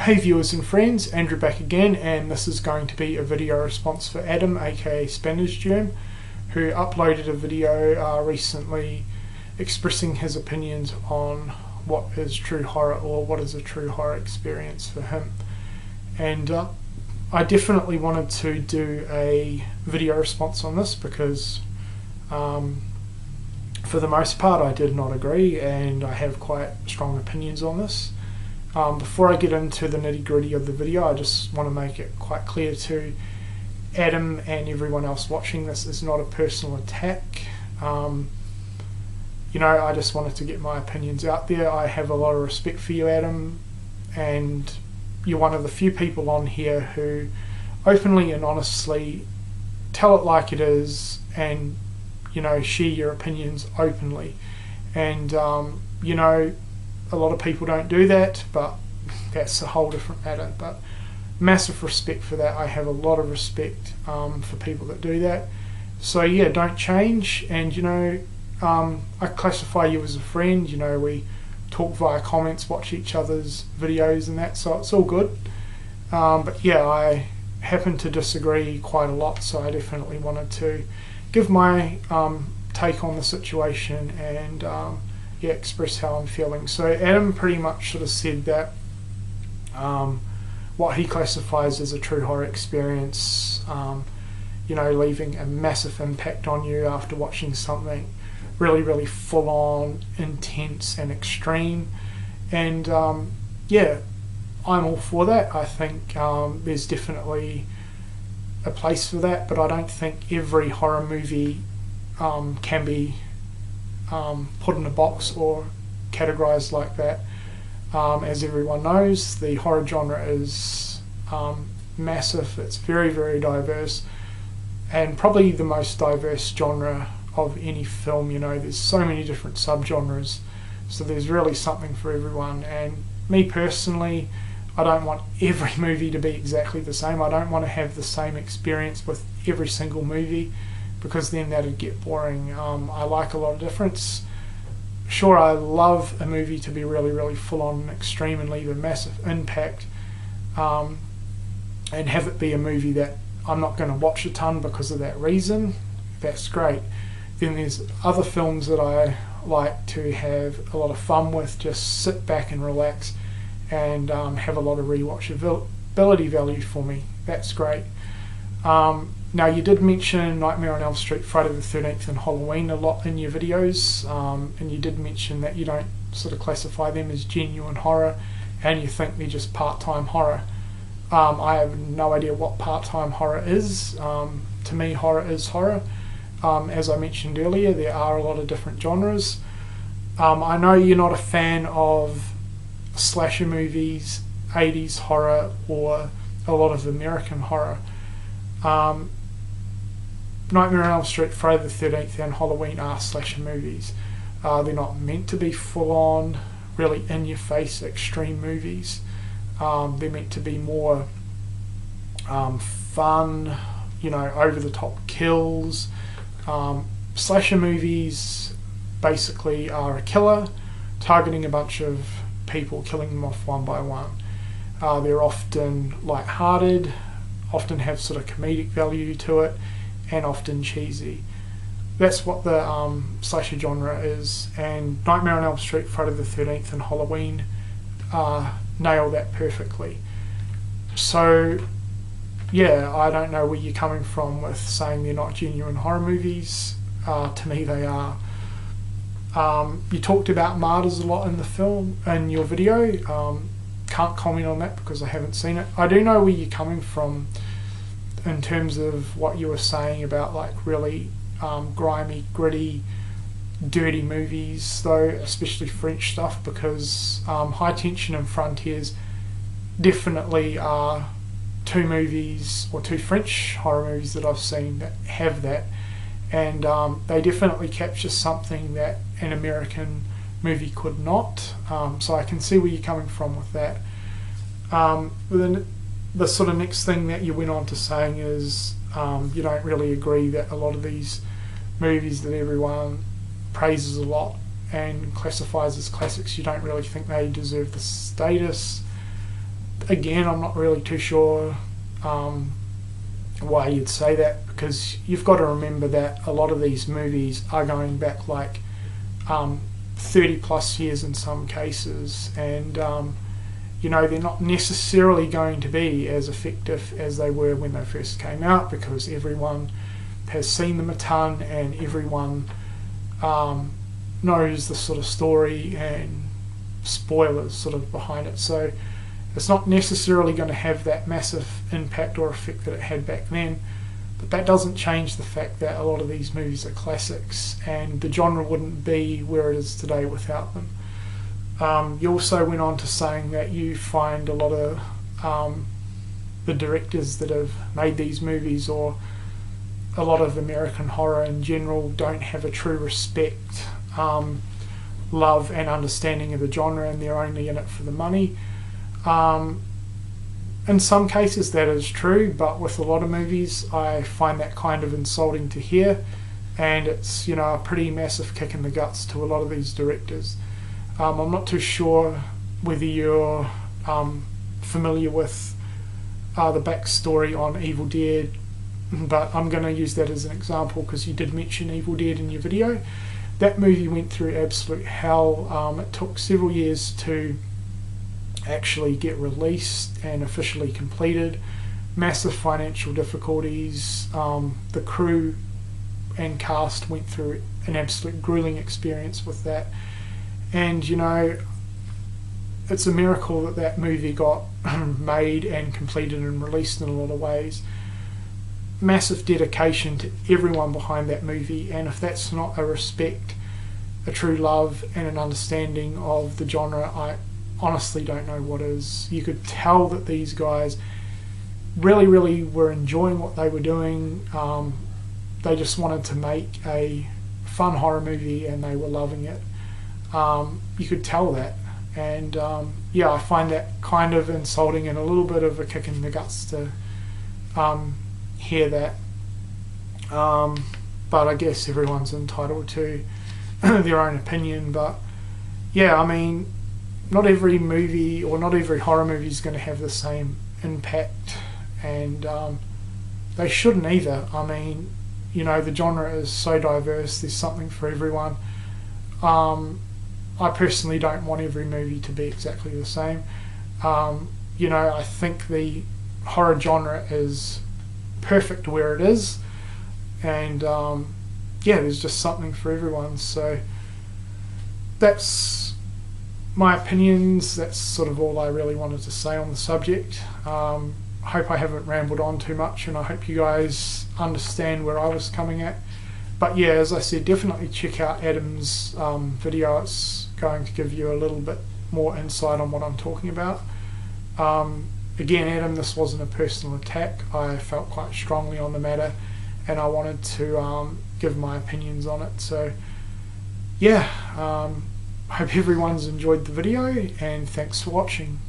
Hey viewers and friends, Andrew back again, and this is going to be a video response for Adam, aka Spanish Germ, who uploaded a video recently expressing his opinions on what is true horror, or what is a true horror experience for him. And I definitely wanted to do a video response on this because for the most part I did not agree, and I have quite strong opinions on this. Before I get into the nitty-gritty of the video, I just want to make it quite clear to Adam and everyone else watching, this is not a personal attack. You know, I just wanted to get my opinions out there. I have a lot of respect for you, Adam, and you're one of the few people on here who openly and honestly tell it like it is, and you know, share your opinions openly. And you know, a lot of people don't do that, but that's a whole different matter. But massive respect for that. I have a lot of respect for people that do that. So yeah, don't change. And you know, I classify you as a friend. You know, we talk via comments, watch each other's videos and that, so it's all good. But yeah, I happen to disagree quite a lot, so I definitely wanted to give my take on the situation and yeah, express how I'm feeling. So Adam pretty much sort of said that what he classifies as a true horror experience, you know, leaving a massive impact on you after watching something really full on, intense and extreme. And yeah, I'm all for that. I think there's definitely a place for that, but I don't think every horror movie can be put in a box or categorized like that. As everyone knows, the horror genre is massive. It's very diverse, and probably the most diverse genre of any film. You know, there's so many different subgenres, so there's really something for everyone. And me personally, I don't want every movie to be exactly the same. I don't want to have the same experience with every single movie, because then that'd get boring. I like a lot of difference. Sure, I love a movie to be really full on and extreme and leave a massive impact, and have it be a movie that I'm not going to watch a ton because of that reason. That's great. Then there's other films that I like to have a lot of fun with, just sit back and relax, and have a lot of rewatchability value for me. That's great. Now, you did mention Nightmare on Elm Street, Friday the 13th and Halloween a lot in your videos, and you did mention that you don't sort of classify them as genuine horror, and you think they're just part-time horror. I have no idea what part-time horror is. To me, horror is horror. As I mentioned earlier, there are a lot of different genres. I know you're not a fan of slasher movies, 80s horror, or a lot of American horror. Nightmare on Elm Street, Friday the 13th and Halloween are slasher movies. They're not meant to be full-on, really in-your-face extreme movies. They're meant to be more fun, you know, over-the-top kills. Slasher movies basically are a killer targeting a bunch of people, killing them off one by one. They're often light-hearted, often have sort of comedic value to it, and often cheesy. That's what the slasher genre is, and Nightmare on Elm Street, Friday the 13th and Halloween nail that perfectly. So yeah, I don't know where you're coming from with saying they're not genuine horror movies. To me they are. You talked about martyrs a lot in the film, in your video. Can't comment on that because I haven't seen it. I do know where you're coming from in terms of what you were saying about like really grimy, gritty, dirty movies, though, especially French stuff, because High Tension and Frontiers definitely are two movies, or two French horror movies that I've seen that have that, and they definitely capture something that an American movie could not. So I can see where you're coming from with that. But then the sort of next thing that you went on to saying is you don't really agree that a lot of these movies that everyone praises a lot and classifies as classics, you don't really think they deserve the status again, I'm not really too sure why you'd say that, because you've got to remember that a lot of these movies are going back like 30 plus years in some cases, and you know, they're not necessarily going to be as effective as they were when they first came out, because everyone has seen them a ton and everyone knows the sort of story and spoilers sort of behind it. So it's not necessarily going to have that massive impact or effect that it had back then, but that doesn't change the fact that a lot of these movies are classics, and the genre wouldn't be where it is today without them. You also went on to saying that you find a lot of the directors that have made these movies, or a lot of American horror in general, don't have a true respect, love and understanding of the genre, and they're only in it for the money. In some cases that is true, but with a lot of movies I find that kind of insulting to hear, and it's, you know, a pretty massive kick in the guts to a lot of these directors. I'm not too sure whether you're familiar with the backstory on Evil Dead, but I'm going to use that as an example because you did mention Evil Dead in your video. That movie went through absolute hell. It took several years to actually get released and officially completed. Massive financial difficulties. The crew and cast went through an absolute grueling experience with that. And, you know, it's a miracle that that movie got made and completed and released in a lot of ways. Massive dedication to everyone behind that movie, and if that's not a respect, a true love and an understanding of the genre, I honestly don't know what is. You could tell that these guys really were enjoying what they were doing. They just wanted to make a fun horror movie and they were loving it. You could tell that, and yeah, I find that kind of insulting and a little bit of a kick in the guts to hear that, but I guess everyone's entitled to their own opinion. But yeah, I mean, not every movie or not every horror movie is going to have the same impact, and they shouldn't either. I mean, you know, the genre is so diverse, there's something for everyone. I personally don't want every movie to be exactly the same. You know, I think the horror genre is perfect where it is, and yeah, there's just something for everyone. So that's my opinions. That's sort of all I really wanted to say on the subject. I hope I haven't rambled on too much, and I hope you guys understand where I was coming at. But yeah, as I said, definitely check out Adam's video. It's going to give you a little bit more insight on what I'm talking about. Again, Adam, this wasn't a personal attack. I felt quite strongly on the matter, and I wanted to give my opinions on it. So yeah, I hope everyone's enjoyed the video, and thanks for watching.